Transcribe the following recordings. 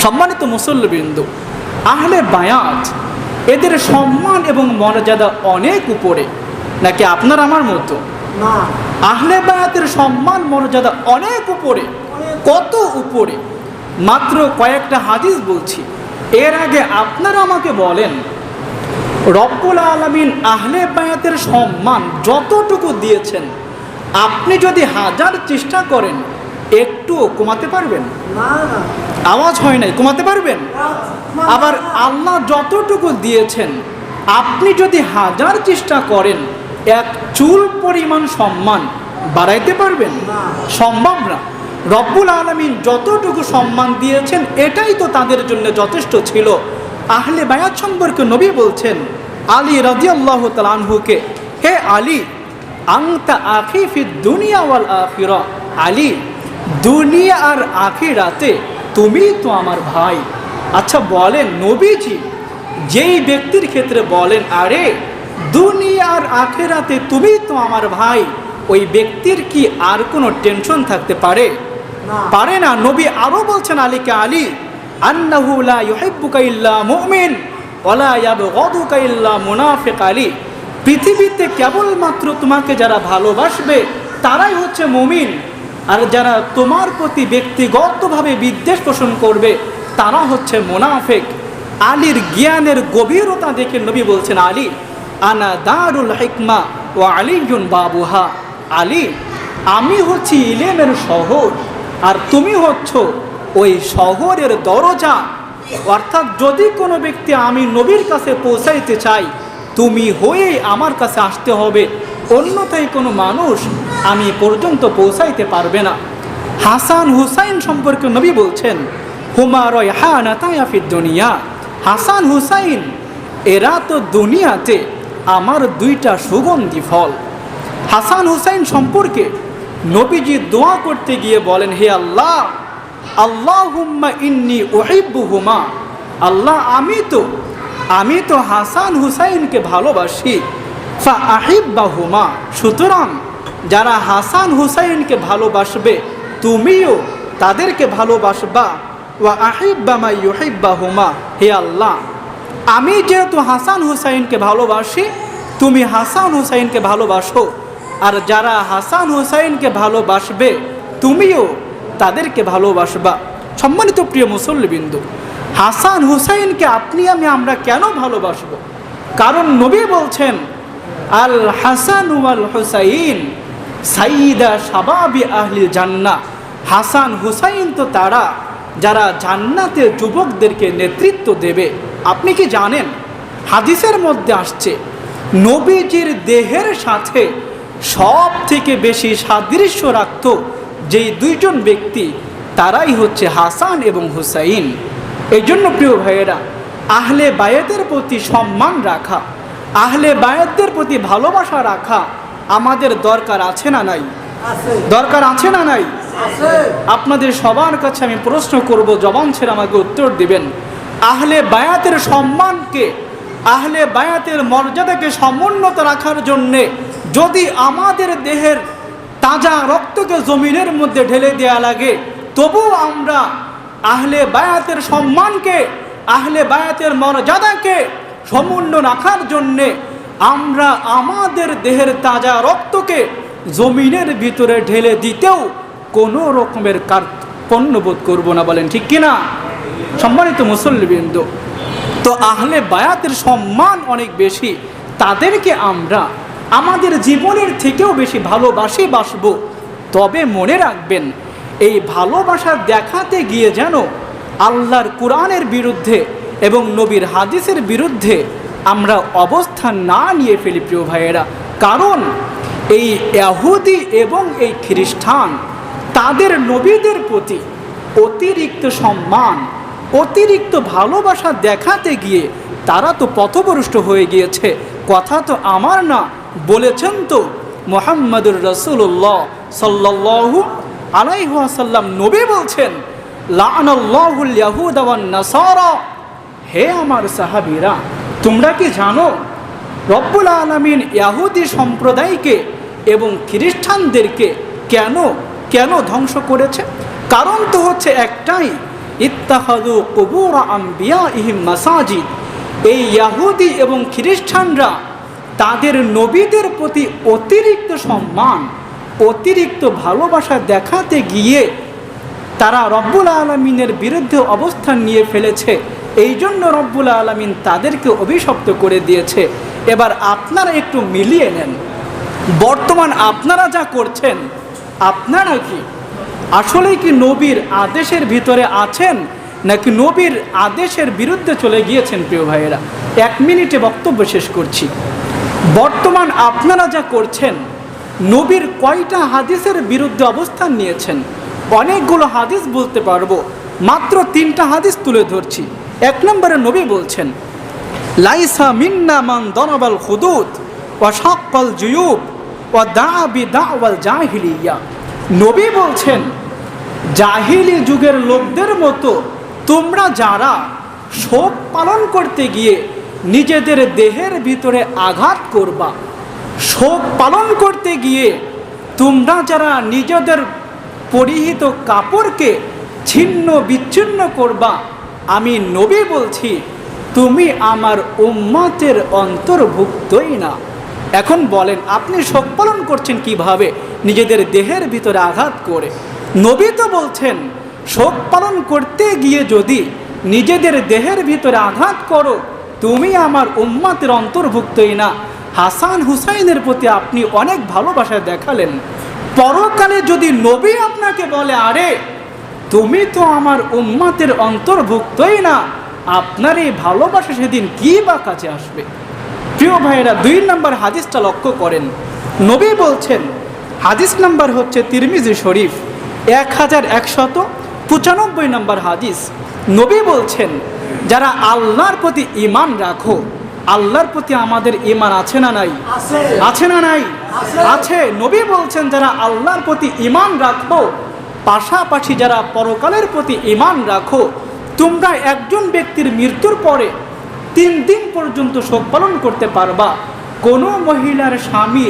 সম্মানিত মুসল্লিবৃন্দ, আহলে বায়াত এদের সম্মান এবং মর্যাদা অনেক উপরে, নাকি আপনার আমার মতো? না, আহলে বায়াতের সম্মান মর্যাদা অনেক উপরে। কত উপরে? মাত্র কয়েকটা হাদিস বলছি। এর আগে আপনারা আমাকে বলেন, রব্বুল আলামিন আহলে বায়াতের সম্মান যতটুকু দিয়েছেন, আপনি যদি হাজার চেষ্টা করেন একটুও কমাতে পারবেন? না, না, আওয়াজ হয় নাই, কমাতে পারবেন? আবার আল্লাহ যতটুকু দিয়েছেন, আপনি যদি হাজার চেষ্টা করেন এক চুল পরিমাণ সম্মান বাড়াইতে পারবেন? সম্ভব না। রব্বুল আলামিন যতটুকু সম্মান দিয়েছেন এটাই তো তাদের জন্য যথেষ্ট ছিল। আহলে বায়াত সম্পর্কে নবী বলছেন আলী রাদিয়াল্লাহু তাআলা আনহুকে, হে আলী, আনতা আখি ফিদ দুনিয়া ওয়াল আখিরা। আলী, দুনিয়া আর আখিরাতে তুমি তো আমার ভাই। আচ্ছা বলেন নবীজি যেই ব্যক্তির ক্ষেত্রে বলেন আরে দুনিয়া আর আখিরাতে তুমি তো আমার ভাই, ওই ব্যক্তির কি আর কোনো টেনশন থাকতে পারে? পারে না। নবী আরো বলছেন আলীকে, আলী, আন্নাহু লা ইউহিব্বুকা ইল্লা মুমিন ওয়ালা ইয়াবগাদুকা ইল্লা মুনাফিক। আলী, পৃথিবীতে কেবলমাত্র তোমাকে যারা ভালোবাসবে তারাই হচ্ছে মুমিন, আর যারা তোমার প্রতি ব্যক্তিগতভাবে বিদ্বেষ পোষণ করবে তারা হচ্ছে মুনাফিক। আলীর জ্ঞানের গভীরতা দেখে নবী বলছেন, আলী, আনা দারুল হিকমা ওয়া আলিয়ুন বাবুহা। আলী, আমি হচ্ছি ইলমের শহর আর তুমি হচ্ছ ওই শহরের দরজা। অর্থাৎ যদি কোনো ব্যক্তি আমি নবীর কাছে পৌঁছাইতে চাই, তুমি হয়েই আমার কাছে আসতে হবে, অন্যথায় কোনো মানুষ আমি পর্যন্ত পৌঁছাইতে পারবে না। হাসান হুসাইন সম্পর্কে নবী বলছেন, হুমা রায়হানাতায়া ফিদ দুনিয়া। হাসান হুসাইন এরা তো দুনিয়াতে আমার দুইটা সুগন্ধি ফল। হাসান হুসাইন সম্পর্কে নবীজি দোয়া করতে গিয়ে বলেন, হে আল্লাহ, আল্লাহুম্মা ইন্নী উহিব্বুহুমা। আল্লাহ, আমি তো হাসান হুসাইনকে ভালোবাসি। ফা আহিব্বাহুমা, সুতরাং যারা হাসান হুসাইনকে ভালোবাসবে তুমিও তাদেরকে ভালোবাসবা। ওয়া আহিব্বা মা ইউহিব্বাহুমা, হে আল্লাহ, আমি যেহেতু হাসান হুসাইনকে ভালোবাসি, তুমি হাসান হুসাইনকে ভালোবাসো, আর যারা হাসান হুসাইনকে ভালোবাসবে তুমিও তাদেরকে ভালোবাসবা। সম্মানিত প্রিয় মুসল্লিবৃন্দ, হাসান হুসাইনকে আপনি আমরা কেন ভালোবাসব? কারণ নবী বলছেন, আল হাসান ওয়াল হুসাইন সাইয়্যিদা শাবাবি আহলিল জান্নাহ। হাসান হুসাইন তো তারা যারা জান্নাতের যুবকদেরকে নেতৃত্ব দেবে। আপনি কি জানেন হাদিসের মধ্যে আসছে নবীজির দেহের সাথে সব থেকে বেশি সাদৃশ্য রাখত যেই দুইজন ব্যক্তি, তারাই হচ্ছে হাসান এবং হুসাইন। এই জন্য প্রিয় ভাইয়েরা, আহলে বায়াতের প্রতি সম্মান রাখা, আহলে বায়াতদের প্রতি ভালোবাসা রাখা আমাদের দরকার আছে না নাই? দরকার আছে না নাই? আপনাদের সবার কাছে আমি প্রশ্ন করব, জবান ছেড়ে আমাকে উত্তর দিবেন। আহলে বায়াতের সম্মানকে, আহলে বায়াতের মর্যাদাকে সমুন্নত রাখার জন্যে যদি আমাদের দেহের তাজা রক্তকে জমিনের মধ্যে ঢেলে দেওয়া লাগে, তবু আমরা আহলে বায়াতের সম্মানকে, আহলে বায়াতের মর্যাদাকে সমুন্নত রাখার জন্যে আমরা আমাদের দেহের তাজা রক্তকে জমিনের ভিতরে ঢেলে দিতেও কোনো রকমের কার্পণ্যবোধ করব না। বলেন ঠিক কিনা? সম্মানিত মুসল্লিবৃন্দ, তো আহলে বায়াতের সম্মান অনেক বেশি, তাদেরকে আমরা আমাদের জীবনের থেকেও বেশি বাসব। তবে মনে রাখবেন, এই ভালোবাসা দেখাতে গিয়ে যেন আল্লাহর কোরআনের বিরুদ্ধে এবং নবীর হাদিসের বিরুদ্ধে আমরা অবস্থান না নিয়ে ফেলি প্রিয় ভাইয়েরা। কারণ এই ইহুদি এবং এই খ্রিস্টান তাদের নবীদের প্রতি অতিরিক্ত সম্মান, অতিরিক্ত ভালোবাসা দেখাতে গিয়ে তারা তো পথভ্রষ্ট হয়ে গিয়েছে। কথা তো আমার না, বলেছেন তো মুহাম্মদুর রাসূলুল্লাহ সাল্লাল্লাহু আলাইহি ওয়াসাল্লাম। নবী বলছেন, লাআনাল্লাহুল ইয়াহুদা ওয়ান নাসারা। হে আমার সাহাবীরা, তোমরা কি জানো রব্বুল আলামিন ইহুদি সম্প্রদায়কে এবং খ্রিস্টানদেরকে কেন ধ্বংস করেছে? কারণ তো হচ্ছে একটাই, ইত্তাখাযু কুবুর আমবিয়াইহিম মাসাজিদ। এই ইহুদি এবং খ্রিস্টানরা তাদের নবীদের প্রতি অতিরিক্ত সম্মান, অতিরিক্ত ভালোবাসা দেখাতে গিয়ে তারা রব্বুল আলামিনের বিরুদ্ধে অবস্থান নিয়ে ফেলেছে। এই জন্য রব্বুল আলামিন তাদেরকে অভিশপ্ত করে দিয়েছে। এবার আপনারা একটু মিলিয়ে নেন, বর্তমান আপনারা যা করছেন, আপনারা কি আসলেই কি নবীর আদেশের ভিতরে আছেন, নাকি নবীর আদেশের বিরুদ্ধে চলে গিয়েছেন? প্রিয় ভাইয়েরা, 1 মিনিটে বক্তব্য শেষ করছি। বর্তমান আপনারা যা করছেন, নবীর কয়টা হাদিসের বিরুদ্ধে অবস্থান নিয়েছেন? অনেকগুলো হাদিস বলতে পারবো, মাত্র 3টা হাদিস তুলে ধরছি। 1 নম্বরে নবী বলছেন, লাইসা মিন্না মান দরাবাল খুদুদ ওয়া শাক্কাল জুয়ুব ওয়া দাআ বিদাওয়াল জাহিলিয়া। নবী বলছেন, জাহিলি যুগের লোকদের মতো তোমরা যারা শোক পালন করতে গিয়ে নিজেদের দেহের ভিতরে আঘাত করবা, শোক পালন করতে গিয়ে তোমরা যারা নিজেদের পরিহিত কাপড়কে ছিন্ন বিচ্ছিন্ন করবা, আমি নবী বলছি তুমি আমার উম্মতের অন্তর্ভুক্তই না। এখন বলেন, আপনি শোক পালন করছেন কিভাবে? নিজেদের দেহের ভিতরে আঘাত করে। নবী তো বলছেন, শোক পালন করতে গিয়ে যদি নিজেদের দেহের ভিতরে আঘাত করো, তুমি আমার উম্মতের অন্তর্ভুক্তই না। হাসান হুসাইনের প্রতি আপনি অনেক ভালোবাসা দেখালেন, পরকালে যদি নবী আপনাকে বলে, আরে তুমি তো আমার উম্মতের অন্তর্ভুক্তই না, আপনার এই ভালোবাসা সেদিন কি বা কাছে আসবে? প্রিয় ভাইয়েরা, 2 নম্বর হাদিসটা লক্ষ্য করেন। নবী বলছেন, হাদিস নাম্বার হচ্ছে তিরমিজি শরীফ 1195 নম্বর হাদিস। নবী বলছেন, যারা আল্লাহর প্রতি ঈমান রাখো, আল্লাহর প্রতি আমাদের ঈমান আছে না নাই? আছে না নাই? আছে। নবী বলছেন, যারা আল্লাহর প্রতি ঈমান রাখো, পাশাপাশি যারা পরকালের প্রতি ঈমান রাখো, তোমরা একজন ব্যক্তির মৃত্যুর পরে 3 দিন পর্যন্ত শোক পালন করতে পারবা। কোনো মহিলার স্বামী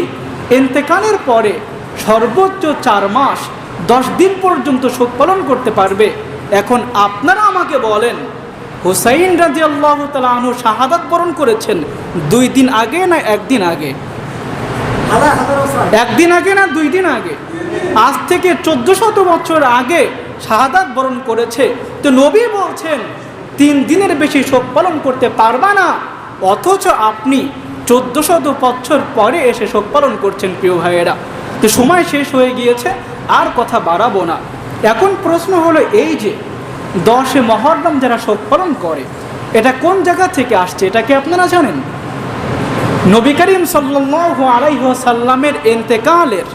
ইন্তেকালের পরে সর্বোচ্চ 4 মাস 10 দিন পর্যন্ত শোক পালন করতে পারবে। এখন আপনারা আমাকে বলেন, হুসাইন রাদিয়াল্লাহু তাআলা আনহু শাহাদাত বরণ করেছেন 2 দিন আগে না 1 দিন আগে? 1 দিন আগে না 2 দিন আগে? আজ থেকে 1400 বছর আগে শাহাদাত বরণ করেছে। তো নবী বলছেন 3 দিনের বেশি শোক পালন করতে পারবা না, অথচ আপনি 1400 বছর পরে এসে শোক পালন করছেন। প্রিয় ভাইয়েরা, তো সময় শেষ হয়ে গিয়েছে, আর কথা বাড়াবো না। এখন প্রশ্ন হলো এই যে 10 মুহররম যারা শোক পালন করে, এটা কোন জায়গা থেকে আসছে? এটা কি আপনারা জানেন? নবী করিম সাল্লাল্লাহু আলাইহি ওয়াসাল্লামের ইন্তেকালের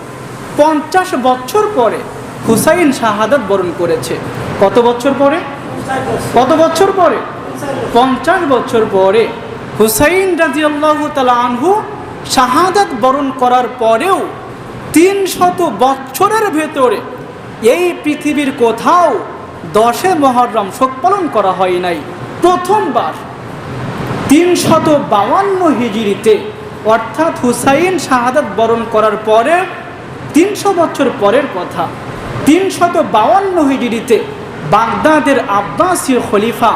50 বছর পরে হুসাইন শাহাদাত বরণ করেছে। কত বছর পরে? কত বছর পরে? 50 বছর পরে হুসাইন রাদিয়াল্লাহু তাআলা আনহু শাহাদাত বরণ করার পরেও 300 বছরের ভেতরে এই পৃথিবীর কোথাও 10 মুহররম শোক পালন করা হয় নাই। প্রথমবার 352 হিজরিতে, অর্থাৎ হুসাইন শাহাদাত বরণ করার পরে 300 বছর পরের কথা, 352 হিজরিতে বাগদাদের আব্বাসীয় খলিফা,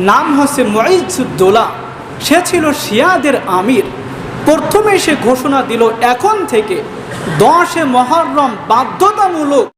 নাম হচ্ছে মুইজউদ্দৌলা, সে ছিল শিয়াদের আমির। প্রথমে সে ঘোষণা দিল, এখন থেকে 10 মুহররম বাধ্যতামূলক